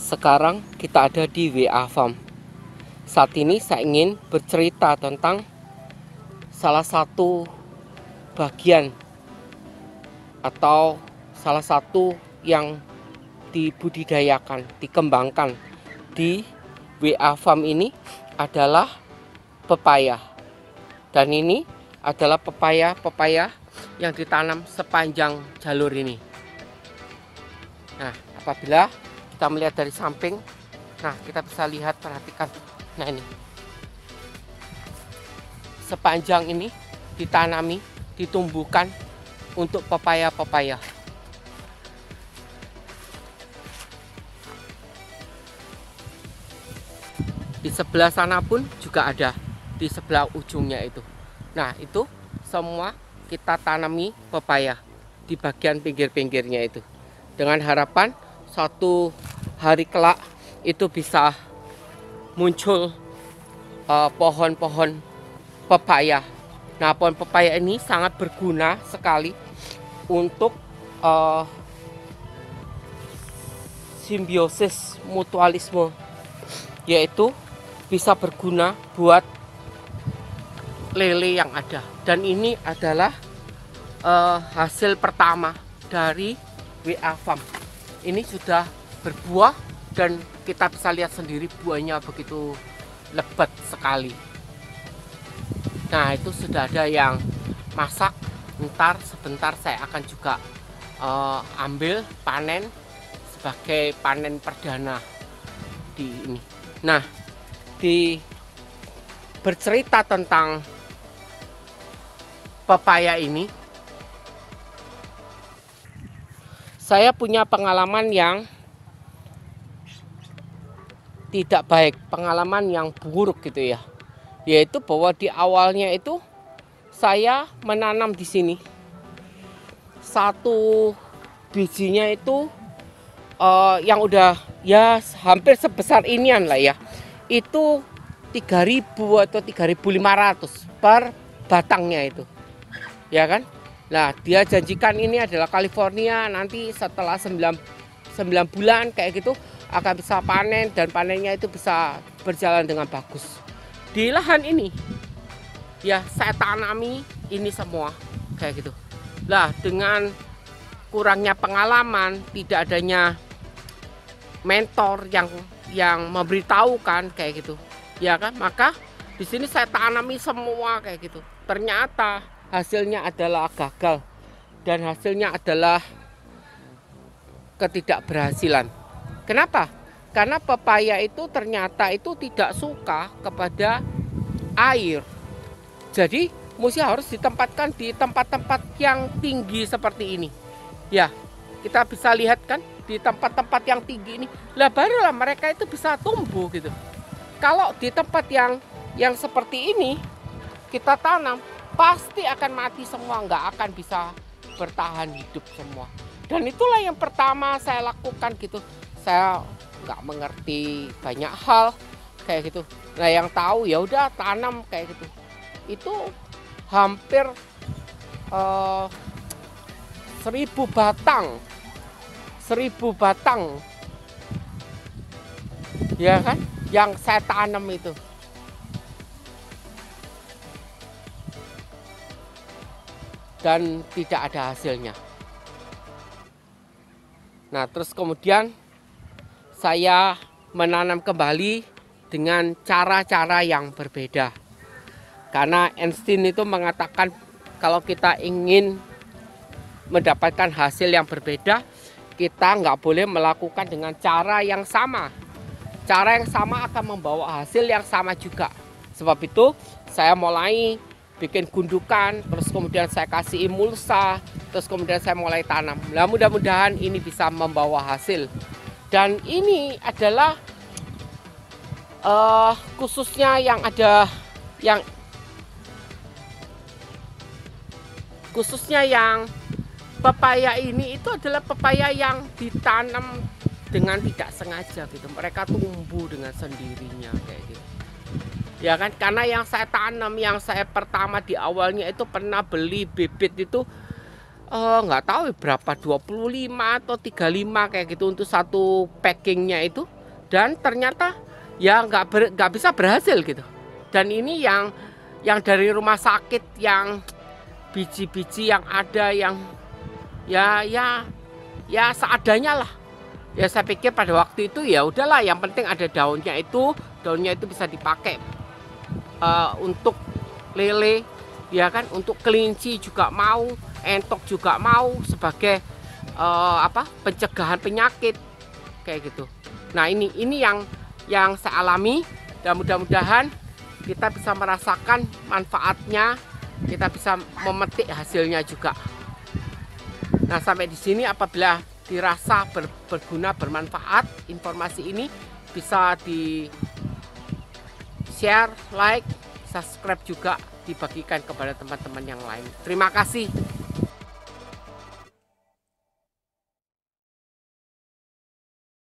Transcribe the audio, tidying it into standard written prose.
Sekarang kita ada di WA Farm. Saat ini saya ingin bercerita tentang salah satu bagian atau salah satu yang dibudidayakan, dikembangkan di WA Farm ini adalah pepaya. Dan ini adalah pepaya yang ditanam sepanjang jalur ini. Nah, apabila kita melihat dari samping, nah kita bisa lihat, perhatikan. Nah ini, sepanjang ini ditanami, ditumbuhkan untuk pepaya-pepaya. Di sebelah sana pun juga ada, di sebelah ujungnya itu. Nah itu semua kita tanami pepaya di bagian pinggir-pinggirnya itu, dengan harapan suatu hari kelak itu bisa muncul pohon-pohon pepaya. Nah, pohon pepaya ini sangat berguna sekali untuk simbiosis mutualisme, yaitu bisa berguna buat lele yang ada. Dan ini adalah hasil pertama dari WA Farm. Ini sudah berbuah dan kita bisa lihat sendiri buahnya begitu lebat sekali. Nah itu sudah ada yang masak. Sebentar saya akan juga ambil panen sebagai panen perdana di ini. Nah, bercerita tentang pepaya ini, saya punya pengalaman yang tidak baik, pengalaman yang buruk gitu ya. Yaitu bahwa di awalnya itu saya menanam di sini. Satu bijinya itu yang udah ya hampir sebesar inian lah ya. Itu 3.000 atau 3.500 per batangnya itu. Ya kan? Nah, dia janjikan ini adalah California, nanti setelah 9 bulan kayak gitu akan bisa panen, dan panennya itu bisa berjalan dengan bagus. Di lahan ini ya saya tanami ini semua kayak gitu. Lah, dengan kurangnya pengalaman, tidak adanya mentor yang memberitahukan kayak gitu. Ya kan? Maka di sini saya tanami semua kayak gitu. Ternyata hasilnya adalah gagal, dan hasilnya adalah ketidakberhasilan. Kenapa? Karena pepaya itu ternyata itu tidak suka kepada air. Jadi mesti harus ditempatkan di tempat-tempat yang tinggi seperti ini. Ya, kita bisa lihat kan di tempat-tempat yang tinggi ini. Lah barulah mereka itu bisa tumbuh gitu. Kalau di tempat yang seperti ini kita tanam, pasti akan mati semua, nggak akan bisa bertahan hidup semua. Dan itulah yang pertama saya lakukan gitu. Saya nggak mengerti banyak hal kayak gitu. Nah yang tahu ya udah tanam kayak gitu. Itu hampir 1.000 batang, 1.000 batang, ya kan? Yang saya tanam itu. Dan tidak ada hasilnya. Nah terus kemudian saya menanam kembali dengan cara-cara yang berbeda. Karena Einstein itu mengatakan kalau kita ingin mendapatkan hasil yang berbeda, kita nggak boleh melakukan dengan cara yang sama. Cara yang sama akan membawa hasil yang sama juga. Sebab itu saya mulai bikin gundukan, terus kemudian saya kasih emulsa, terus kemudian saya mulai tanam. Nah mudah-mudahan ini bisa membawa hasil. Dan ini adalah khususnya yang ada yang pepaya ini itu adalah pepaya yang ditanam dengan tidak sengaja gitu. Mereka tumbuh dengan sendirinya kayak gitu. Ya kan, karena yang saya tanam, yang saya pertama di awalnya itu pernah beli bibit itu nggak tahu berapa, 25 atau 35 kayak gitu untuk satu packingnya itu. dan ternyata ya nggak bisa berhasil gitu. Dan ini yang dari rumah sakit, yang biji-biji yang ada yang ya seadanya lah. Ya saya pikir pada waktu itu ya udahlah, yang penting ada daunnya itu bisa dipakai untuk lele, ya kan, untuk kelinci juga mau, entok juga mau sebagai pencegahan penyakit kayak gitu. Nah ini yang saya alami, dan mudah-mudahan kita bisa merasakan manfaatnya, kita bisa memetik hasilnya juga. Nah sampai di sini, apabila dirasa berguna, bermanfaat informasi ini, bisa di share, like, subscribe juga, dibagikan kepada teman-teman yang lain. Terima kasih.